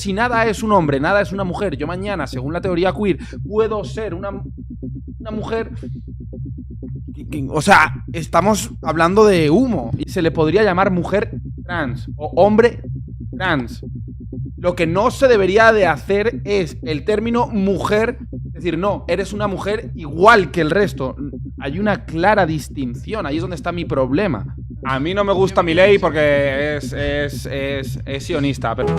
Si nada es un hombre, nada es una mujer, yo mañana, según la teoría queer, puedo ser una mujer. O sea, estamos hablando de humo. Y se le podría llamar mujer trans o hombre trans. Lo que no se debería de hacer es el término mujer, es decir, no, eres una mujer igual que el resto. Hay una clara distinción, ahí es donde está mi problema. A mí no me gusta Milei porque es sionista, pero...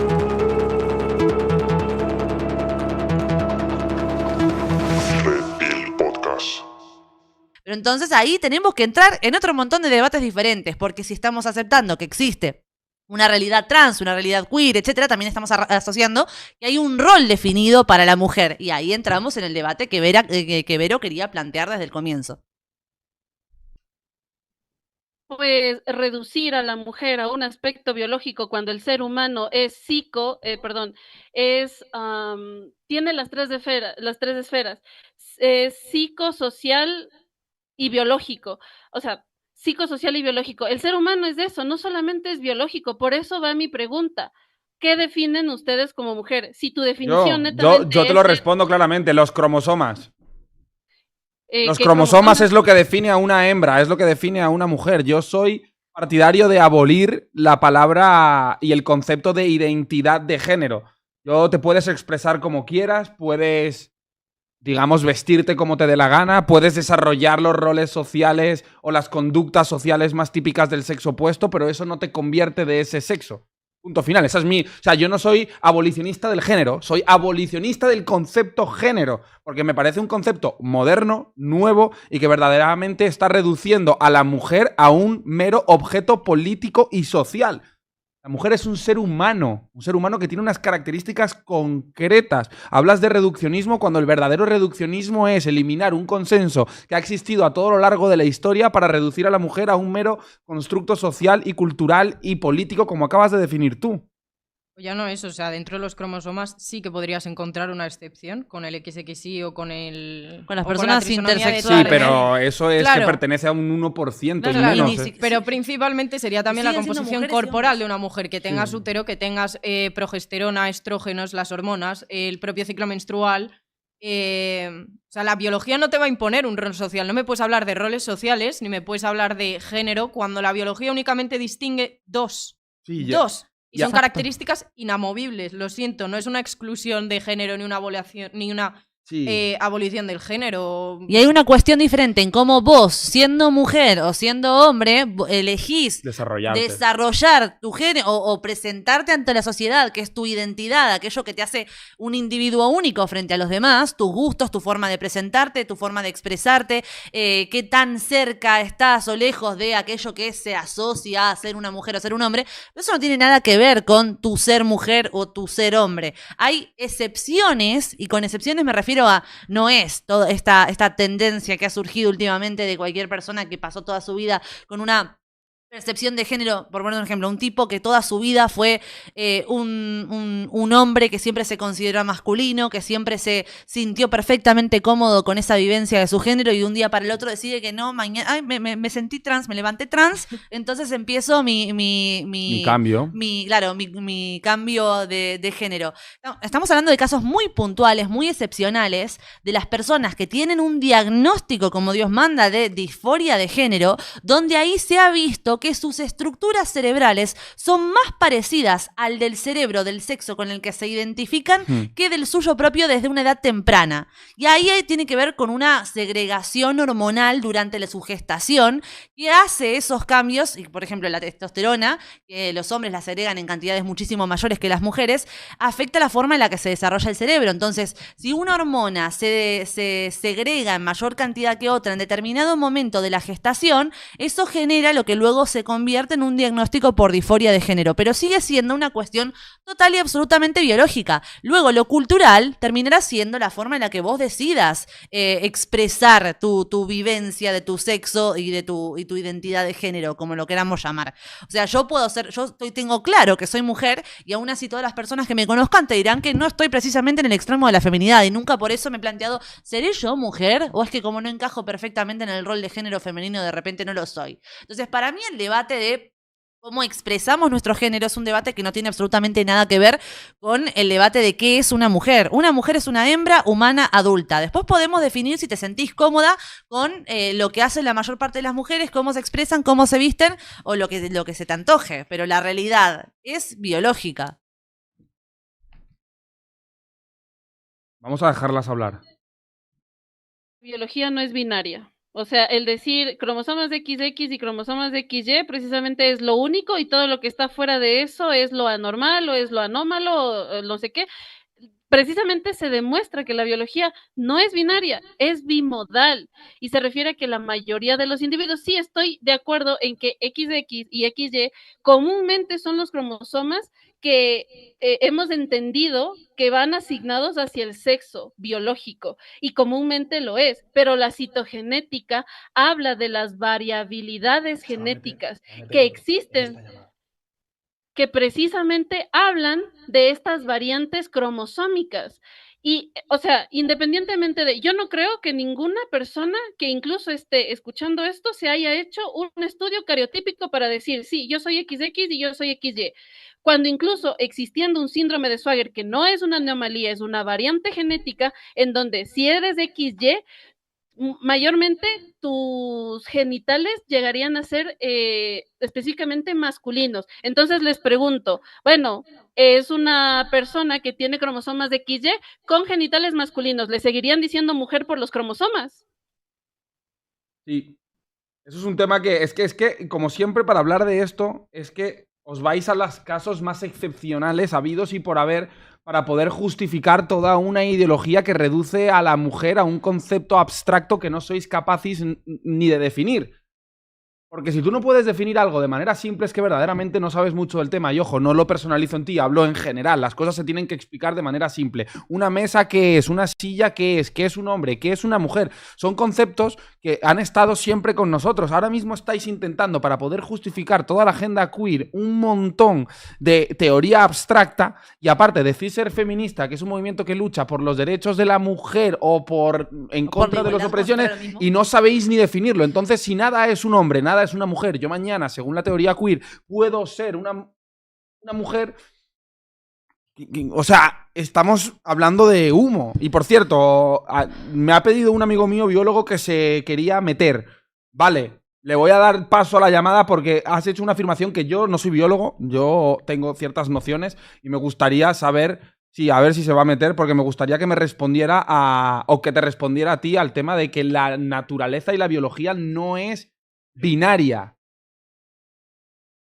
Pero entonces ahí tenemos que entrar en otro montón de debates diferentes, porque si estamos aceptando que existe una realidad trans, una realidad queer, etcétera, también estamos asociando que hay un rol definido para la mujer. Y ahí entramos en el debate que Vero quería plantear desde el comienzo. Pues reducir a la mujer a un aspecto biológico cuando el ser humano es tiene las tres esferas, psicosocial y biológico. O sea, psicosocial y biológico. El ser humano es eso, no solamente es biológico. Por eso va mi pregunta. ¿Qué definen ustedes como mujer? Si tu definición netamente yo te lo respondo claramente, los cromosomas. Los ¿qué cromosomas es lo que define a una hembra, es lo que define a una mujer. Yo soy partidario de abolir la palabra y el concepto de identidad de género. Te puedes expresar como quieras, puedes, digamos, vestirte como te dé la gana, puedes desarrollar los roles sociales o las conductas sociales más típicas del sexo opuesto, pero eso no te convierte de ese sexo. Punto final, esa es mi... O sea, yo no soy abolicionista del género, soy abolicionista del concepto género, porque me parece un concepto moderno, nuevo, y que verdaderamente está reduciendo a la mujer a un mero objeto político y social. La mujer es un ser humano que tiene unas características concretas. Hablas de reduccionismo cuando el verdadero reduccionismo es eliminar un consenso que ha existido a todo lo largo de la historia para reducir a la mujer a un mero constructo social y cultural y político, como acabas de definir tú. Ya no eso, o sea, dentro de los cromosomas sí que podrías encontrar una excepción con el XXY o con las personas intersexuales. Sí, pero eso es claro, que pertenece a un 1% y menos. Pero principalmente sería también la composición corporal de una mujer, que tengas útero, que tengas progesterona, estrógenos, las hormonas, el propio ciclo menstrual. O sea, la biología no te va a imponer un rol social. No me puedes hablar de roles sociales, ni me puedes hablar de género, cuando la biología únicamente distingue dos. Sí, dos. Y son características inamovibles, lo siento, no es una exclusión de género ni una abolición del género. Y hay una cuestión diferente en cómo vos, siendo mujer o siendo hombre, elegís desarrollar tu género o presentarte ante la sociedad, que es tu identidad, aquello que te hace un individuo único frente a los demás, tus gustos, tu forma de presentarte, tu forma de expresarte, qué tan cerca estás o lejos de aquello que se asocia a ser una mujer o ser un hombre. Eso no tiene nada que ver con tu ser mujer o tu ser hombre. Hay excepciones, y con excepciones me refiero no es toda esta tendencia que ha surgido últimamente de cualquier persona que pasó toda su vida con una percepción de género, por poner un ejemplo, un tipo que toda su vida fue un hombre que siempre se consideró masculino, que siempre se sintió perfectamente cómodo con esa vivencia de su género, y de un día para el otro decide que no, mañana me sentí trans, me levanté trans, entonces empiezo mi cambio. Mi cambio de género. Estamos hablando de casos muy puntuales, muy excepcionales, de las personas que tienen un diagnóstico, como Dios manda, de disforia de género, donde ahí se ha visto que sus estructuras cerebrales son más parecidas al del cerebro del sexo con el que se identifican que del suyo propio desde una edad temprana. Y ahí tiene que ver con una segregación hormonal durante su gestación que hace esos cambios. Y, por ejemplo, la testosterona, que los hombres la segregan en cantidades muchísimo mayores que las mujeres, afecta la forma en la que se desarrolla el cerebro. Entonces, si una hormona se segrega en mayor cantidad que otra en determinado momento de la gestación, eso genera lo que luego se convierte en un diagnóstico por disforia de género, pero sigue siendo una cuestión total y absolutamente biológica. Luego, lo cultural terminará siendo la forma en la que vos decidas expresar tu vivencia de tu sexo y tu identidad de género, como lo queramos llamar. O sea, tengo claro que soy mujer, y aún así todas las personas que me conozcan te dirán que no estoy precisamente en el extremo de la feminidad, y nunca por eso me he planteado, ¿seré yo mujer? ¿O es que como no encajo perfectamente en el rol de género femenino, de repente no lo soy? Entonces, para mí el debate de cómo expresamos nuestro género es un debate que no tiene absolutamente nada que ver con el debate de qué es una mujer. Una mujer es una hembra humana adulta. Después podemos definir si te sentís cómoda con lo que hacen la mayor parte de las mujeres, cómo se expresan, cómo se visten o lo que se te antoje. Pero la realidad es biológica. Vamos a dejarlas hablar. Biología no es binaria. O sea, el decir cromosomas de XX y cromosomas de XY precisamente es lo único y todo lo que está fuera de eso es lo anormal o es lo anómalo o no sé qué. Precisamente se demuestra que la biología no es binaria, es bimodal y se refiere a que la mayoría de los individuos, sí estoy de acuerdo en que XX y XY comúnmente son los cromosomas que hemos entendido que van asignados hacia el sexo biológico y comúnmente lo es, pero la citogenética habla de las variabilidades genéticas que existen, que precisamente hablan de estas variantes cromosómicas. Y, o sea, independientemente de, yo no creo que ninguna persona que incluso esté escuchando esto se haya hecho un estudio cariotípico para decir, sí, yo soy XX y yo soy XY. Cuando incluso existiendo un síndrome de Swager, que no es una anomalía, es una variante genética, en donde si eres XY, mayormente tus genitales llegarían a ser específicamente masculinos. Entonces les pregunto, bueno, es una persona que tiene cromosomas de XY con genitales masculinos, ¿le seguirían diciendo mujer por los cromosomas? Sí. Eso es un tema que es que, como siempre, para hablar de esto, es que os vais a los casos más excepcionales habidos y por haber para poder justificar toda una ideología que reduce a la mujer a un concepto abstracto que no sois capaces ni de definir. Porque si tú no puedes definir algo de manera simple es que verdaderamente no sabes mucho del tema. Y ojo, no lo personalizo en ti, hablo en general. Las cosas se tienen que explicar de manera simple. Una mesa, ¿qué es? Una silla, ¿qué es? ¿Qué es un hombre? ¿Qué es una mujer? Son conceptos que han estado siempre con nosotros. Ahora mismo estáis intentando, para poder justificar toda la agenda queer, un montón de teoría abstracta. Y aparte, decir ser feminista, que es un movimiento que lucha por los derechos de la mujer o en contra de las opresiones, y no sabéis ni definirlo. Entonces, si nada es un hombre, nada es una mujer, yo mañana, según la teoría queer, puedo ser una mujer. O sea, estamos hablando de humo. Y por cierto, me ha pedido un amigo mío biólogo que se quería meter. Vale, le voy a dar paso a la llamada porque has hecho una afirmación que yo no soy biólogo, yo tengo ciertas nociones y me gustaría saber, sí, a ver si se va a meter, porque me gustaría que me respondiera o que te respondiera a ti al tema de que la naturaleza y la biología no es binaria.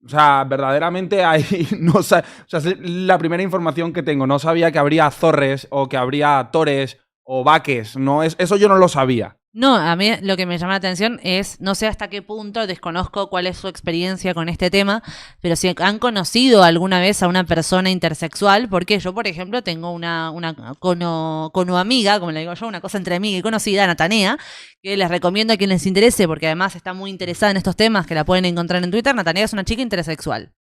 O sea, verdaderamente ahí no o sea, es la primera información que tengo. No sabía que habría zorres o que habría tores o vaques. No, eso yo no lo sabía. No, a mí lo que me llama la atención es, no sé hasta qué punto, desconozco cuál es su experiencia con este tema, pero si han conocido alguna vez a una persona intersexual, porque yo, por ejemplo, tengo una amiga, como le digo yo, una cosa entre amiga y conocida, Natanea, que les recomiendo a quien les interese, porque además está muy interesada en estos temas, que la pueden encontrar en Twitter. Natanea es una chica intersexual.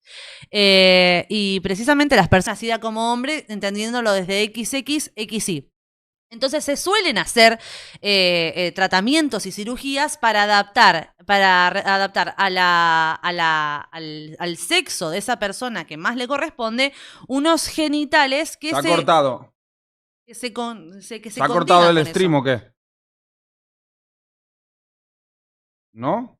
Y precisamente las personas nacidas como hombre, entendiéndolo desde XX, XY. Entonces se suelen hacer tratamientos y cirugías para adaptar al sexo de esa persona que más le corresponde unos genitales que se ha cortado. ¿Se ha cortado el stream o qué? ¿No?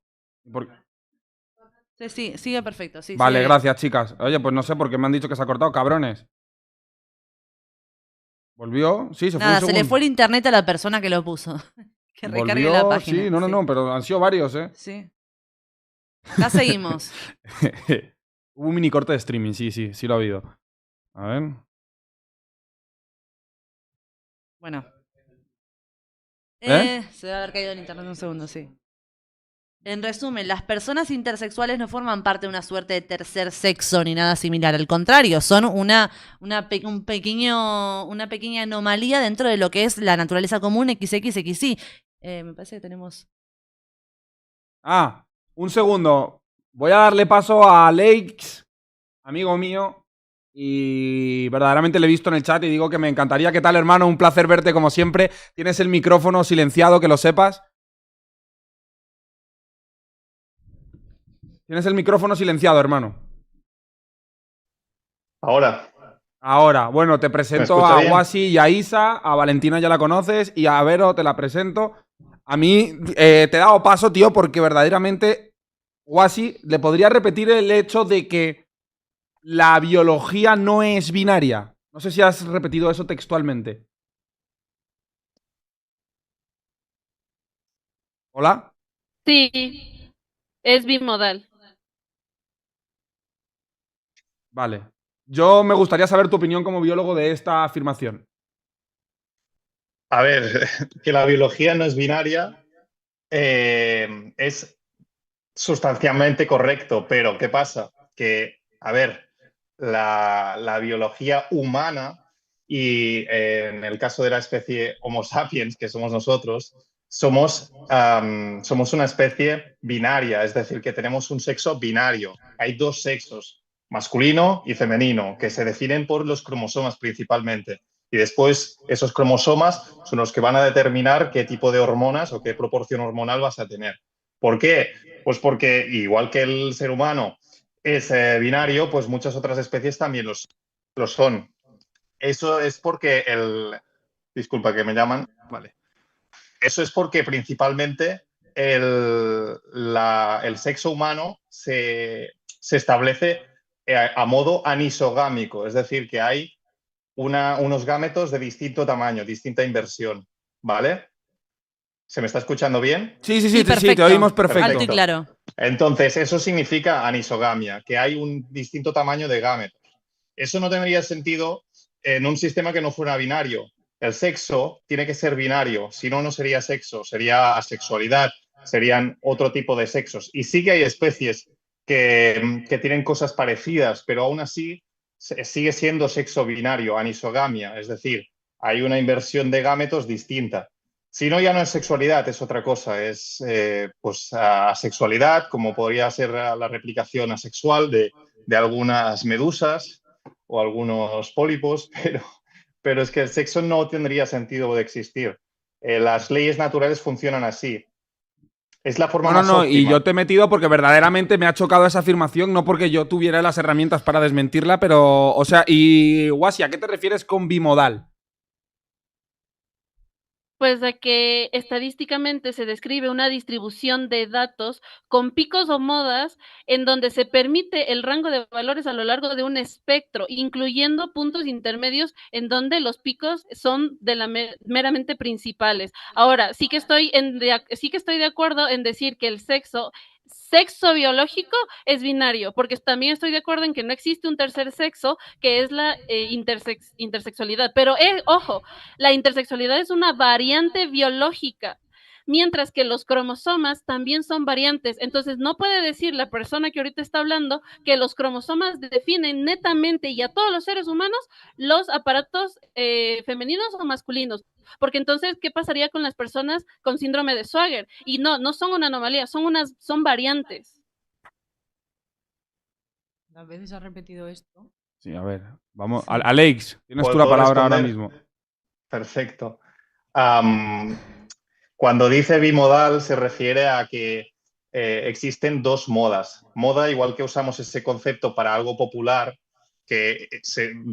Sí, sigue perfecto. Sí, vale, sigue. Gracias, chicas. Oye, pues no sé por qué me han dicho que se ha cortado, cabrones. ¿Volvió? Sí, se fue un segundo. Se le fue el internet a la persona que lo puso. Que recargue la página. Sí, no, pero han sido varios, ¿eh? Sí. Acá seguimos. Hubo un mini corte de streaming, sí lo ha habido. A ver. Bueno. Se debe haber caído el internet un segundo, sí. En resumen, las personas intersexuales no forman parte de una suerte de tercer sexo ni nada similar. Al contrario, son una pequeña anomalía dentro de lo que es la naturaleza común XXXY. Me parece que tenemos... Un segundo. Voy a darle paso a Lakes, amigo mío. Y verdaderamente le he visto en el chat y digo que me encantaría. ¿Qué tal, hermano? Un placer verte como siempre. Tienes el micrófono silenciado, que lo sepas. Tienes el micrófono silenciado, hermano. Ahora, Ahora, bueno, te ¿me presento escucha a bien? Wasi y a Isa, a Valentina ya la conoces y a Vero te la presento. A mí te he dado paso, tío, porque verdaderamente, Wasi, le podría repetir el hecho de que la biología no es binaria. No sé si has repetido eso textualmente. ¿Hola? Sí, es bimodal. Vale. Yo me gustaría saber tu opinión como biólogo de esta afirmación. A ver, que la biología no es binaria es sustancialmente correcto, pero ¿qué pasa? Que, a ver, la biología humana y en el caso de la especie Homo sapiens, que somos nosotros, somos una especie binaria, es decir, que tenemos un sexo binario. Hay dos sexos, masculino y femenino, que se definen por los cromosomas principalmente. Y después esos cromosomas son los que van a determinar qué tipo de hormonas o qué proporción hormonal vas a tener. ¿Por qué? Pues porque igual que el ser humano es binario, pues muchas otras especies también lo son. Eso es porque Disculpa que me llaman. Vale. Eso es porque principalmente el sexo humano se establece a modo anisogámico, es decir, que hay unos gametos de distinto tamaño, distinta inversión, ¿vale? ¿Se me está escuchando bien? Sí, sí, Sí, sí, sí, te perfecto. oímos Alto y perfecto. claro. Entonces, eso significa anisogamia, que hay un distinto tamaño de gametos. Eso no tendría sentido en un sistema que no fuera binario. El sexo tiene que ser binario, si no, no sería sexo, sería asexualidad, serían otro tipo de sexos. Y sí que hay especies que tienen cosas parecidas, pero aún así sigue siendo sexo binario, anisogamia, es decir, hay una inversión de gametos distinta. Si no, ya no es sexualidad, es otra cosa, es pues asexualidad, como podría ser la replicación asexual de algunas medusas o algunos pólipos, pero es que el sexo no tendría sentido de existir. Las leyes naturales funcionan así. Es la forma No, no, más no, y óptima. yo te he metido porque verdaderamente me ha chocado esa afirmación, no porque yo tuviera las herramientas para desmentirla, pero, o sea, y Wasi, ¿a qué te refieres con bimodal? Pues de que estadísticamente se describe una distribución de datos con picos o modas en donde se permite el rango de valores a lo largo de un espectro, incluyendo puntos intermedios en donde los picos son de la meramente principales. Ahora, sí que estoy de acuerdo en decir que el sexo biológico es binario, porque también estoy de acuerdo en que no existe un tercer sexo, que es la intersexualidad. Pero, ojo, la intersexualidad es una variante biológica, mientras que los cromosomas también son variantes. Entonces, no puede decir la persona que ahorita está hablando que los cromosomas definen netamente y a todos los seres humanos los aparatos femeninos o masculinos. Porque entonces, ¿qué pasaría con las personas con síndrome de Swagger? Y no son una anomalía, son variantes. ¿Las veces has repetido esto? Sí, a ver, vamos. Sí. Alex, tienes tú la ¿Puedo palabra ahora responder? mismo. Perfecto. Cuando dice bimodal se refiere a que existen dos modas. Moda, igual que usamos ese concepto para algo popular, que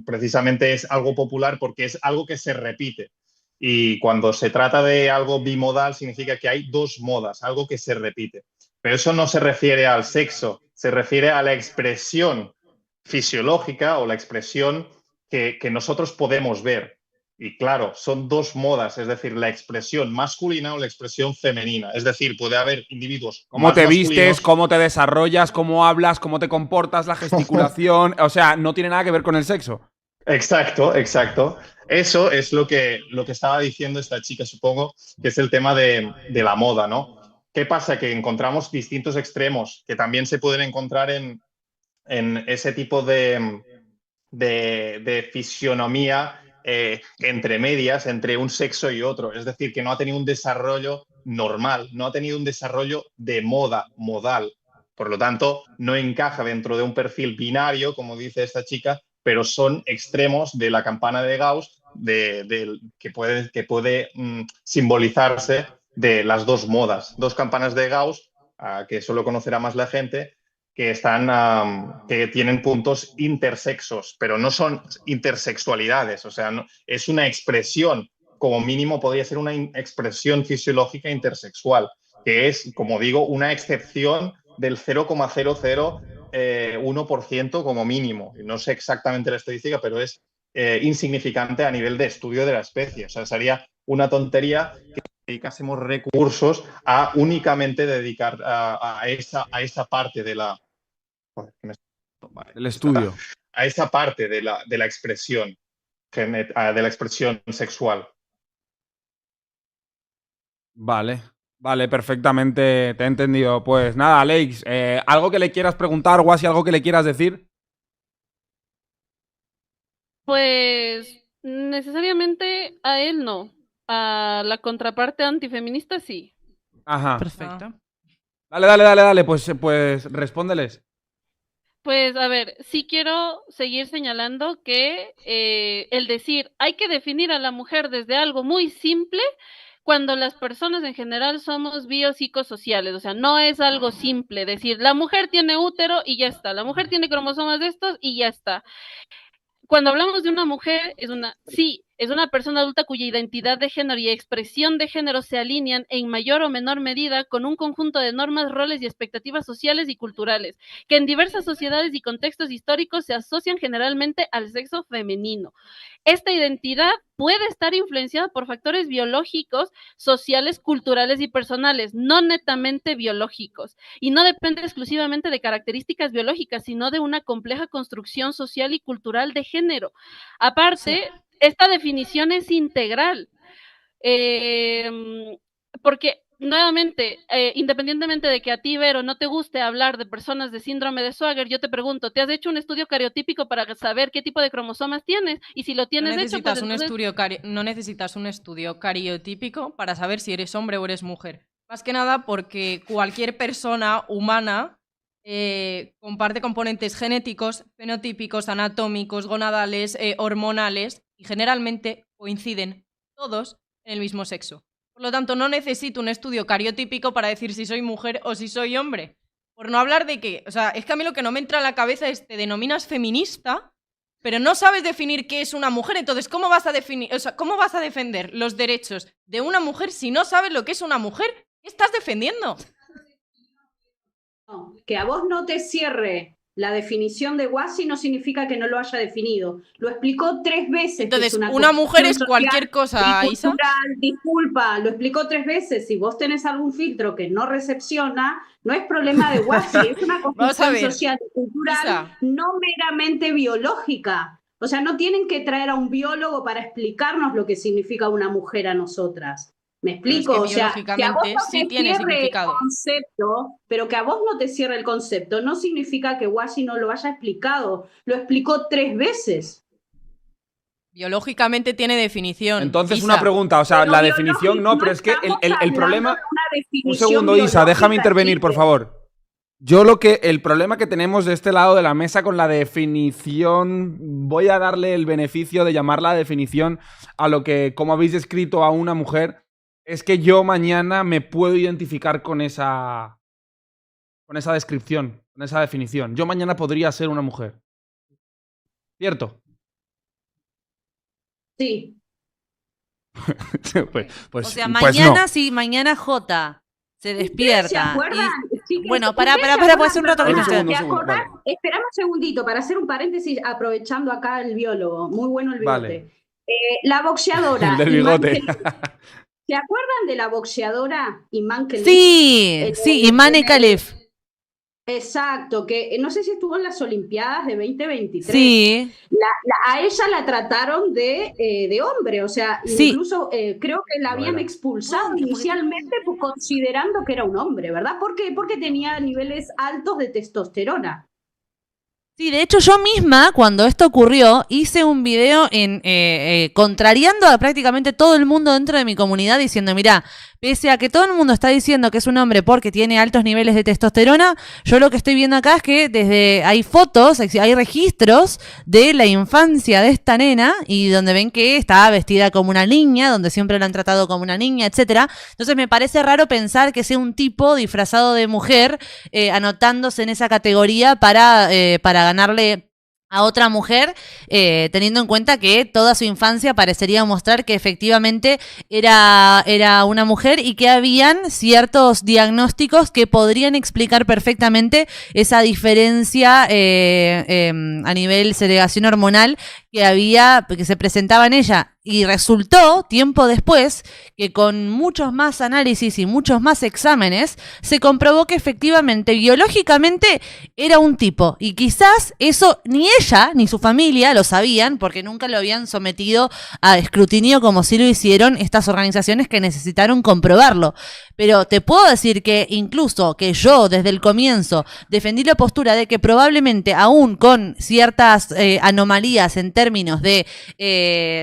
precisamente es algo popular porque es algo que se repite. Y cuando se trata de algo bimodal significa que hay dos modas, algo que se repite. Pero eso no se refiere al sexo, se refiere a la expresión fisiológica o la expresión que nosotros podemos ver. Y claro, son dos modas, es decir, la expresión masculina o la expresión femenina. Es decir, puede haber individuos Cómo más te vistes, masculinos. cómo te desarrollas, cómo hablas, cómo te comportas, la gesticulación. O sea, no tiene nada que ver con el sexo. Exacto, exacto. Eso es lo que estaba diciendo esta chica, supongo, que es el tema de la moda, ¿no? ¿Qué pasa? Que encontramos distintos extremos que también se pueden encontrar en ese tipo de fisionomía entre medias, entre un sexo y otro. Es decir, que no ha tenido un desarrollo normal, no ha tenido un desarrollo de moda, modal. Por lo tanto, no encaja dentro de un perfil binario, como dice esta chica, pero son extremos de la campana de Gauss que puede simbolizarse de las dos modas. Dos campanas de Gauss, que solo conocerá más la gente, que tienen puntos intersexos, pero no son intersexualidades, o sea, es una expresión, como mínimo podría ser una expresión fisiológica intersexual, que es, como digo, una excepción del 0,001% como mínimo. No sé exactamente la estadística, pero es insignificante a nivel de estudio de la especie. O sea, sería una tontería que dedicásemos recursos a únicamente dedicar a esa parte de la... El estudio. A esa parte de la expresión sexual. Vale, perfectamente, te he entendido. Pues nada, Alex, ¿algo que le quieras preguntar, Guasi, algo que le quieras decir? Pues necesariamente a él no. A la contraparte antifeminista sí. Ajá. Perfecto. Dale, pues respóndeles. Pues a ver, sí quiero seguir señalando que el decir hay que definir a la mujer desde algo muy simple cuando las personas en general somos biopsicosociales, o sea, no es algo simple decir la mujer tiene útero y ya está, la mujer tiene cromosomas de estos y ya está. Cuando hablamos de una mujer, es una persona adulta cuya identidad de género y expresión de género se alinean en mayor o menor medida con un conjunto de normas, roles y expectativas sociales y culturales, que en diversas sociedades y contextos históricos se asocian generalmente al sexo femenino. Esta identidad puede estar influenciada por factores biológicos, sociales, culturales y personales, no netamente biológicos, y no depende exclusivamente de características biológicas, sino de una compleja construcción social y cultural de género. Aparte, esta definición es integral, porque nuevamente, independientemente de que a ti, Vero, no te guste hablar de personas de síndrome de Swager, yo te pregunto, ¿te has hecho un estudio cariotípico para saber qué tipo de cromosomas tienes? Y si lo tienes hecho, pues no necesitas un estudio cariotípico para saber si eres hombre o eres mujer. Más que nada porque cualquier persona humana comparte componentes genéticos, fenotípicos, anatómicos, gonadales, hormonales, y generalmente coinciden todos en el mismo sexo. Por lo tanto, no necesito un estudio cariotípico para decir si soy mujer o si soy hombre. Por no hablar de que, o sea, es que a mí lo que no me entra en la cabeza es te denominas feminista, pero no sabes definir qué es una mujer. Entonces, ¿cómo vas a definir, o sea, cómo vas a defender los derechos de una mujer si no sabes lo que es una mujer? ¿Qué estás defendiendo? No, que a vos no te cierre la definición de Guasi no significa que no lo haya definido. Lo explicó 3 veces. Entonces, una mujer es cualquier cosa, Isa. Disculpa, lo explicó 3 veces. Si vos tenés algún filtro que no recepciona, no es problema de Guasi, es una construcción social y cultural, Isa, no meramente biológica. O sea, no tienen que traer a un biólogo para explicarnos lo que significa una mujer a nosotras. ¿Me explico? Es que biológicamente o sea, que a vos no sí tiene significado. Pero que a vos no te cierre el concepto no significa que Guasi no lo haya explicado. Lo explicó 3 veces. Biológicamente tiene definición. Entonces, Isa, una pregunta, o sea, la definición no, pero es que el problema... Un segundo, Isa, déjame intervenir, por favor. El problema que tenemos de este lado de la mesa con la definición, voy a darle el beneficio de llamar la definición a lo que, como habéis descrito a una mujer, es que yo mañana me puedo identificar con esa descripción, con esa definición. Yo mañana podría ser una mujer. ¿Cierto? Sí. pues, o sea, pues mañana no. Si mañana J se despierta. ¿Se acuerdan? Bueno, para, pues hace un rato que no estoy. Vale. Esperame un segundito para hacer un paréntesis aprovechando acá el biólogo. Muy bueno el bigote. Vale. La boxeadora. El del bigote. ¿Se acuerdan de la boxeadora Iman Khalif? Sí, Imane Khalif. Exacto, que no sé si estuvo en las Olimpiadas de 2023. Sí. A ella la trataron de hombre, o sea, sí. Incluso creo que la habían expulsado inicialmente considerando que era un hombre, ¿verdad? ¿Por qué? Porque tenía niveles altos de testosterona. Sí, de hecho yo misma, cuando esto ocurrió, hice un video contrariando a prácticamente todo el mundo dentro de mi comunidad, diciendo, mirá, pese a que todo el mundo está diciendo que es un hombre porque tiene altos niveles de testosterona, yo lo que estoy viendo acá es que hay fotos, hay registros de la infancia de esta nena, y donde ven que estaba vestida como una niña, donde siempre la han tratado como una niña, etcétera. Entonces me parece raro pensar que sea un tipo disfrazado de mujer, anotándose en esa categoría para ganarle a otra mujer, teniendo en cuenta que toda su infancia parecería mostrar que efectivamente era una mujer y que habían ciertos diagnósticos que podrían explicar perfectamente esa diferencia a nivel segregación hormonal que se presentaba en ella. Y resultó, tiempo después, que con muchos más análisis y muchos más exámenes, se comprobó que efectivamente, biológicamente, era un tipo. Y quizás eso ni ella ni su familia lo sabían, porque nunca lo habían sometido a escrutinio como sí lo hicieron estas organizaciones que necesitaron comprobarlo. Pero te puedo decir que incluso que yo desde el comienzo defendí la postura de que probablemente aún con ciertas anomalías en términos de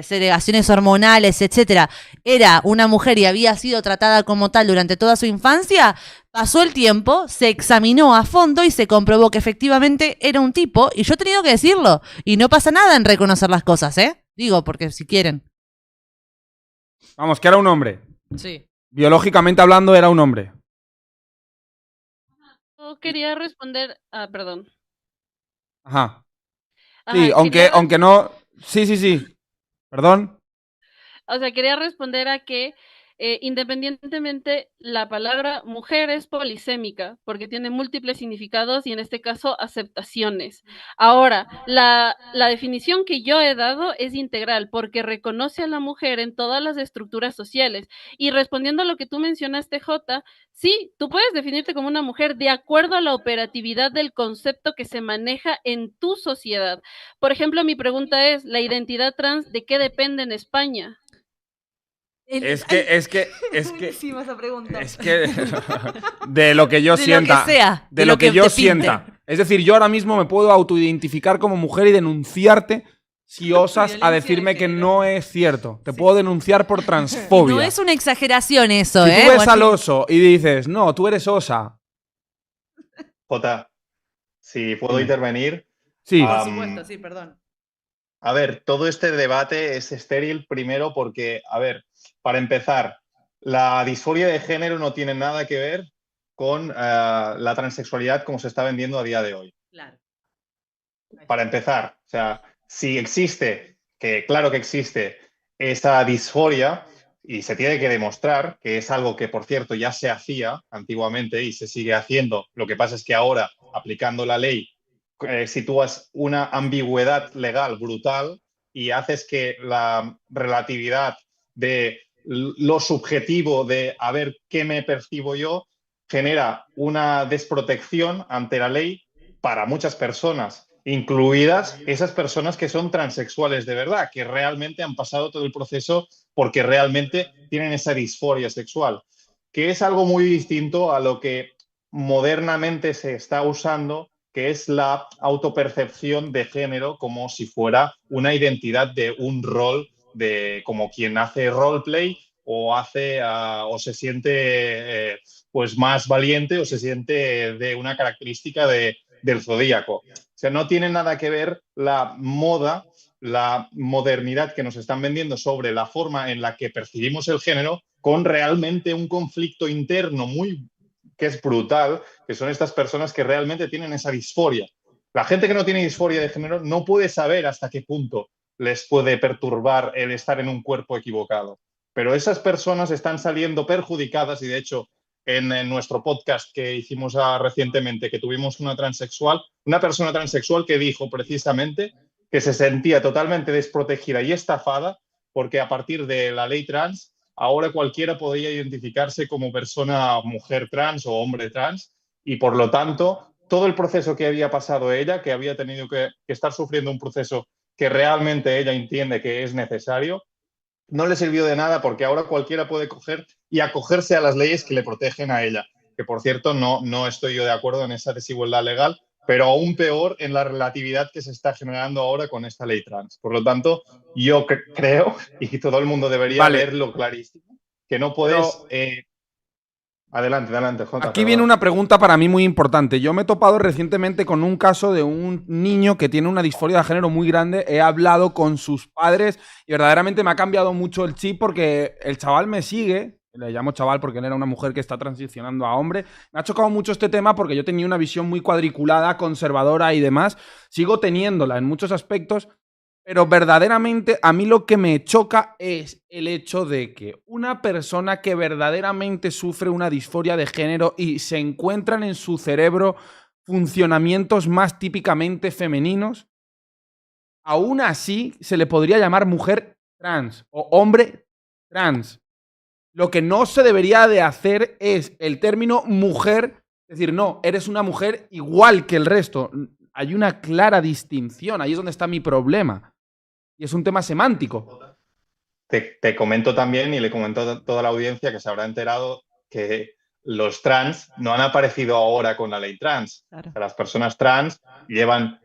segregaciones hormonales, etcétera, era una mujer y había sido tratada como tal durante toda su infancia. Pasó el tiempo, se examinó a fondo y se comprobó que efectivamente era un tipo, y yo he tenido que decirlo, y no pasa nada en reconocer las cosas, digo, porque si quieren. Vamos, que era un hombre. Sí. Biológicamente hablando, era un hombre. Yo quería responder... perdón. Ajá. Sí, aunque no... Sí. Perdón. O sea, quería responder a que independientemente la palabra mujer es polisémica porque tiene múltiples significados y en este caso aceptaciones. Ahora, la definición que yo he dado es integral porque reconoce a la mujer en todas las estructuras sociales. Y respondiendo a lo que tú mencionaste, Jota, sí, tú puedes definirte como una mujer de acuerdo a la operatividad del concepto que se maneja en tu sociedad. Por ejemplo, mi pregunta es, ¿la identidad trans de qué depende en España? Es que buenísima esa pregunta. Es que de lo que yo de sienta. Lo que sea, de lo que yo sienta. Es decir, yo ahora mismo me puedo autoidentificar como mujer y denunciarte si osas a decirme que no es cierto. Te puedo denunciar por transfobia. No es una exageración eso, si tú ves al oso y dices, no, tú eres osa. Jota, si puedo intervenir. Sí. Por supuesto, sí, perdón. A ver, todo este debate es estéril primero porque, a ver, para empezar, la disforia de género no tiene nada que ver con la transexualidad como se está vendiendo a día de hoy. Claro. Para empezar, o sea, si existe, que claro que existe, esa disforia y se tiene que demostrar que es algo que, por cierto, ya se hacía antiguamente y se sigue haciendo. Lo que pasa es que ahora, aplicando la ley, sitúas una ambigüedad legal brutal y haces que la relatividad de lo subjetivo de a ver qué me percibo yo genera una desprotección ante la ley para muchas personas, incluidas esas personas que son transexuales de verdad, que realmente han pasado todo el proceso porque realmente tienen esa disforia sexual, que es algo muy distinto a lo que modernamente se está usando, que es la autopercepción de género como si fuera una identidad de un rol, de como quien hace roleplay o hace o se siente pues más valiente o se siente de una característica del zodíaco. O sea, no tiene nada que ver la moda, la modernidad que nos están vendiendo sobre la forma en la que percibimos el género con realmente un conflicto interno que es brutal, que son estas personas que realmente tienen esa disforia. La gente que no tiene disforia de género no puede saber hasta qué punto les puede perturbar el estar en un cuerpo equivocado. Pero esas personas están saliendo perjudicadas y, de hecho, en nuestro podcast que hicimos recientemente, que tuvimos una persona transexual que dijo precisamente que se sentía totalmente desprotegida y estafada porque a partir de la ley trans ahora cualquiera podría identificarse como persona mujer trans o hombre trans y, por lo tanto, todo el proceso que había pasado ella, que había tenido que estar sufriendo un proceso que realmente ella entiende que es necesario, no le sirvió de nada porque ahora cualquiera puede coger y acogerse a las leyes que le protegen a ella. Que, por cierto, no estoy yo de acuerdo en esa desigualdad legal pero aún peor en la relatividad que se está generando ahora con esta ley trans. Por lo tanto, yo creo, y todo el mundo debería verlo clarísimo, que no puedes... Adelante, Jota. Aquí viene una pregunta para mí muy importante. Yo me he topado recientemente con un caso de un niño que tiene una disforia de género muy grande. He hablado con sus padres y verdaderamente me ha cambiado mucho el chip porque el chaval me sigue. Le llamo chaval porque él era una mujer que está transicionando a hombre. Me ha chocado mucho este tema porque yo tenía una visión muy cuadriculada, conservadora y demás. Sigo teniéndola en muchos aspectos. Pero verdaderamente a mí lo que me choca es el hecho de que una persona que verdaderamente sufre una disforia de género y se encuentran en su cerebro funcionamientos más típicamente femeninos, aún así se le podría llamar mujer trans o hombre trans. Lo que no se debería de hacer es el término mujer, decir, no, eres una mujer igual que el resto. Hay una clara distinción, ahí es donde está mi problema. Y es un tema semántico. Te comento también, y le comento a toda la audiencia que se habrá enterado, que los trans no han aparecido ahora con la ley trans. Claro. O sea, las personas trans llevan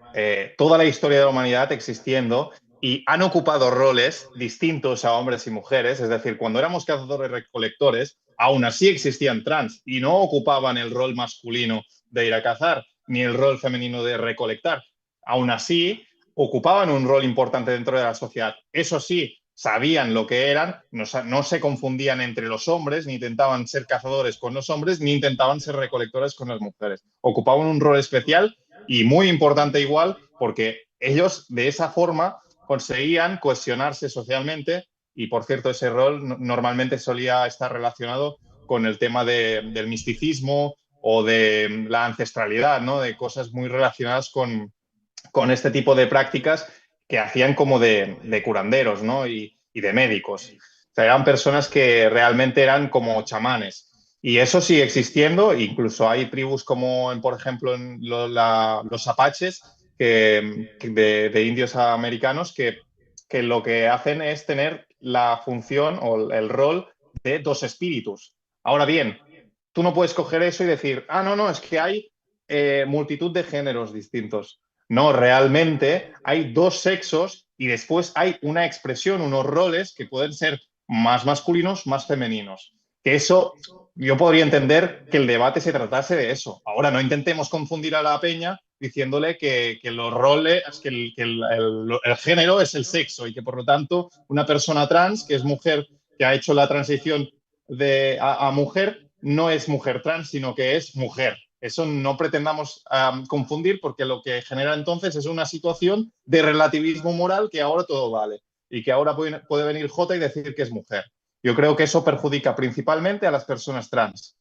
toda la historia de la humanidad existiendo y han ocupado roles distintos a hombres y mujeres. Es decir, cuando éramos cazadores-recolectores, aún así existían trans y no ocupaban el rol masculino de ir a cazar, ni el rol femenino de recolectar. Aún así, ocupaban un rol importante dentro de la sociedad. Eso sí, sabían lo que eran, no se confundían entre los hombres, ni intentaban ser cazadores con los hombres, ni intentaban ser recolectores con las mujeres. Ocupaban un rol especial y muy importante igual, porque ellos de esa forma conseguían cohesionarse socialmente y, por cierto, ese rol normalmente solía estar relacionado con el tema del misticismo o de la ancestralidad, ¿no? De cosas muy relacionadas con este tipo de prácticas que hacían como de curanderos, ¿no? y de médicos. O sea, eran personas que realmente eran como chamanes. Y eso sigue existiendo, incluso hay tribus como, por ejemplo, en los apaches de indios americanos que lo que hacen es tener la función o el rol de dos espíritus. Ahora bien, tú no puedes coger eso y decir, no, es que hay multitud de géneros distintos. No, realmente hay dos sexos y después hay una expresión, unos roles que pueden ser más masculinos, más femeninos. Que eso, yo podría entender que el debate se tratase de eso. Ahora, no intentemos confundir a la peña diciéndole que los roles, que el género es el sexo y que, por lo tanto, una persona trans, que es mujer, que ha hecho la transición a mujer, no es mujer trans, sino que es mujer. Eso no pretendamos confundir, porque lo que genera entonces es una situación de relativismo moral que ahora todo vale y que ahora puede venir Jota y decir que es mujer. Yo creo que eso perjudica principalmente a las personas trans.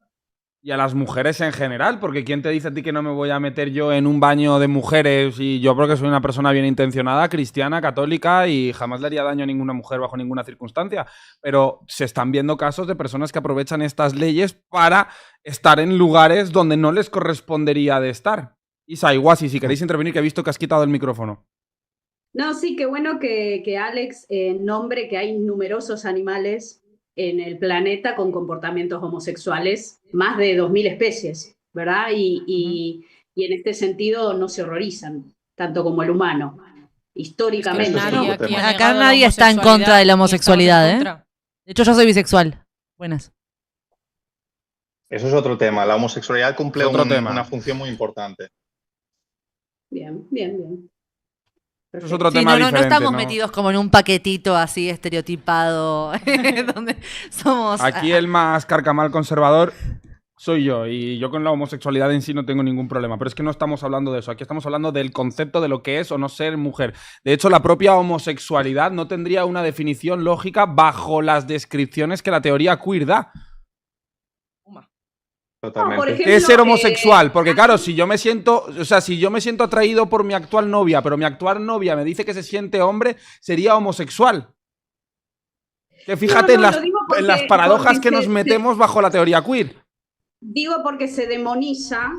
Y a las mujeres en general, porque ¿quién te dice a ti que no me voy a meter yo en un baño de mujeres? Y yo creo que soy una persona bien intencionada, cristiana, católica, y jamás le haría daño a ninguna mujer bajo ninguna circunstancia. Pero se están viendo casos de personas que aprovechan estas leyes para estar en lugares donde no les correspondería de estar. Isa, Iguasi, si queréis intervenir, que he visto que has quitado el micrófono. No, sí, qué bueno que Alex nombre que hay numerosos animales en el planeta con comportamientos homosexuales, más de 2000 especies, ¿verdad? Y en este sentido no se horrorizan, tanto como el humano, históricamente. Es que acá nadie está en contra de la homosexualidad, ¿eh? De hecho, yo soy bisexual. Buenas. Eso es otro tema. La homosexualidad cumple una función muy importante. Bien. Eso es otro tema diferente, no estamos metidos como en un paquetito así estereotipado donde somos... Aquí el más carcamal conservador soy yo, y yo con la homosexualidad en sí no tengo ningún problema, pero es que no estamos hablando de eso, aquí estamos hablando del concepto de lo que es o no ser mujer. De hecho, la propia homosexualidad no tendría una definición lógica bajo las descripciones que la teoría queer da. Totalmente. ¿Qué es ser homosexual? Porque claro, si yo me siento atraído por mi actual novia, pero mi actual novia me dice que se siente hombre, sería homosexual. Que fíjate en las paradojas que nos metemos bajo la teoría queer. Digo porque se demoniza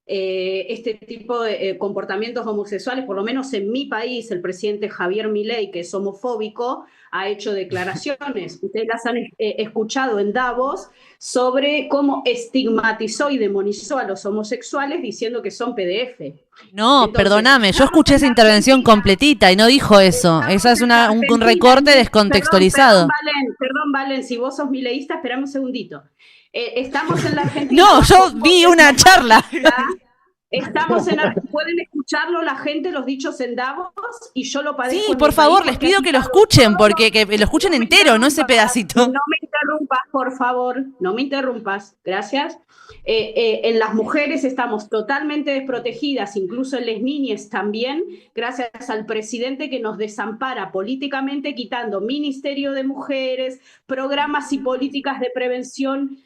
este tipo de comportamientos homosexuales, por lo menos en mi país, el presidente Javier Milei, que es homofóbico, ha hecho declaraciones, ustedes las han escuchado en Davos, sobre cómo estigmatizó y demonizó a los homosexuales diciendo que son PDF. No, entonces, perdóname, yo escuché esa intervención completita y no dijo eso. Eso es un recorte descontextualizado. Perdón, Valen, si vos sos mileísta, esperame un segundito. Estamos en la Argentina. No, yo vi una charla. Pueden escucharlo la gente, los dichos en Davos, y yo lo padezco. Sí, por favor, les pido que lo escuchen, porque que lo escuchen entero, no ese pedacito. No me interrumpas, por favor, no me interrumpas, gracias. En las mujeres estamos totalmente desprotegidas, incluso en las niñas también, gracias al presidente que nos desampara políticamente, quitando Ministerio de Mujeres, programas y políticas de prevención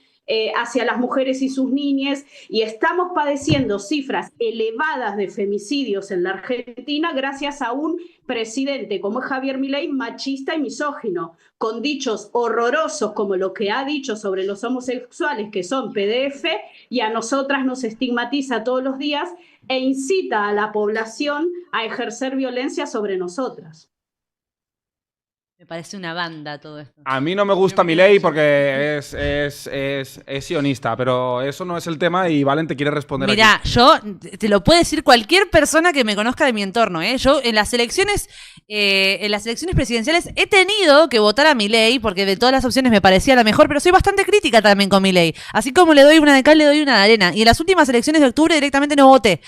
hacia las mujeres y sus niñas, y estamos padeciendo cifras elevadas de femicidios en la Argentina gracias a un presidente como es Javier Milei, machista y misógino, con dichos horrorosos como lo que ha dicho sobre los homosexuales que son PDF, y a nosotras nos estigmatiza todos los días e incita a la población a ejercer violencia sobre nosotras. Me parece una banda todo esto. A mí no me gusta Milei porque es sionista, pero eso no es el tema y Valen te quiere responder. Mirá, aquí. yo te lo puede decir cualquier persona que me conozca de mi entorno, ¿eh? Yo en las elecciones presidenciales he tenido que votar a Milei porque de todas las opciones me parecía la mejor, pero soy bastante crítica también con Milei. Así como le doy una de cal, le doy una de arena. Y en las últimas elecciones de octubre directamente no voté.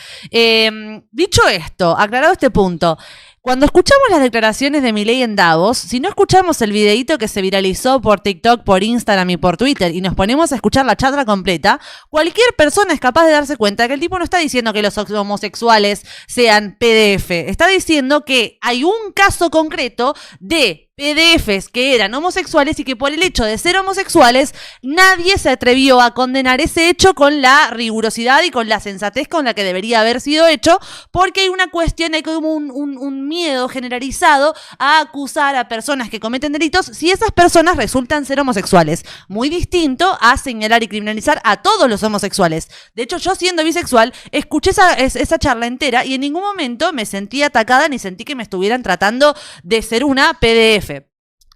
Dicho esto, aclarado este punto, cuando escuchamos las declaraciones de Milei en Davos, si no escuchamos el videíto que se viralizó por TikTok, por Instagram y por Twitter y nos ponemos a escuchar la charla completa, cualquier persona es capaz de darse cuenta que el tipo no está diciendo que los homosexuales sean PDF. Está diciendo que hay un caso concreto de PDFs que eran homosexuales y que por el hecho de ser homosexuales nadie se atrevió a condenar ese hecho con la rigurosidad y con la sensatez con la que debería haber sido hecho, porque hay una cuestión, hay como un miedo generalizado a acusar a personas que cometen delitos si esas personas resultan ser homosexuales. Muy distinto a señalar y criminalizar a todos los homosexuales. De hecho, yo siendo bisexual, escuché esa charla entera y en ningún momento me sentí atacada ni sentí que me estuvieran tratando de ser una PDF.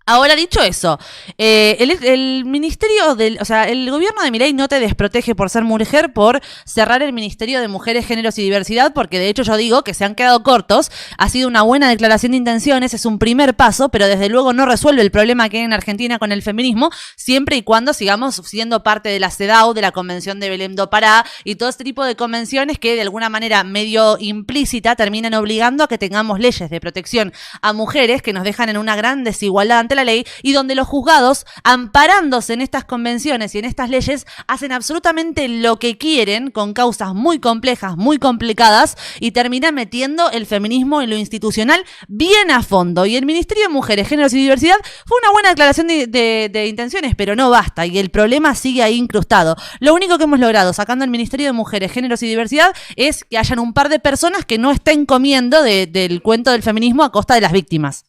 Ahora, dicho eso, el ministerio el gobierno de Milei no te desprotege por ser mujer, por cerrar el Ministerio de Mujeres, Géneros y Diversidad, porque de hecho yo digo que se han quedado cortos. Ha sido una buena declaración de intenciones, es un primer paso, pero desde luego no resuelve el problema que hay en Argentina con el feminismo, siempre y cuando sigamos siendo parte de la CEDAW, de la Convención de Belém do Pará y todo este tipo de convenciones que de alguna manera medio implícita terminan obligando a que tengamos leyes de protección a mujeres que nos dejan en una gran desigualdad ante la ley, y donde los juzgados, amparándose en estas convenciones y en estas leyes, hacen absolutamente lo que quieren con causas muy complejas, muy complicadas, y terminan metiendo el feminismo en lo institucional bien a fondo. Y el Ministerio de Mujeres, Géneros y Diversidad fue una buena declaración de intenciones, pero no basta, y el problema sigue ahí incrustado. Lo único que hemos logrado sacando el Ministerio de Mujeres, Géneros y Diversidad es que hayan un par de personas que no estén comiendo del cuento del feminismo a costa de las víctimas.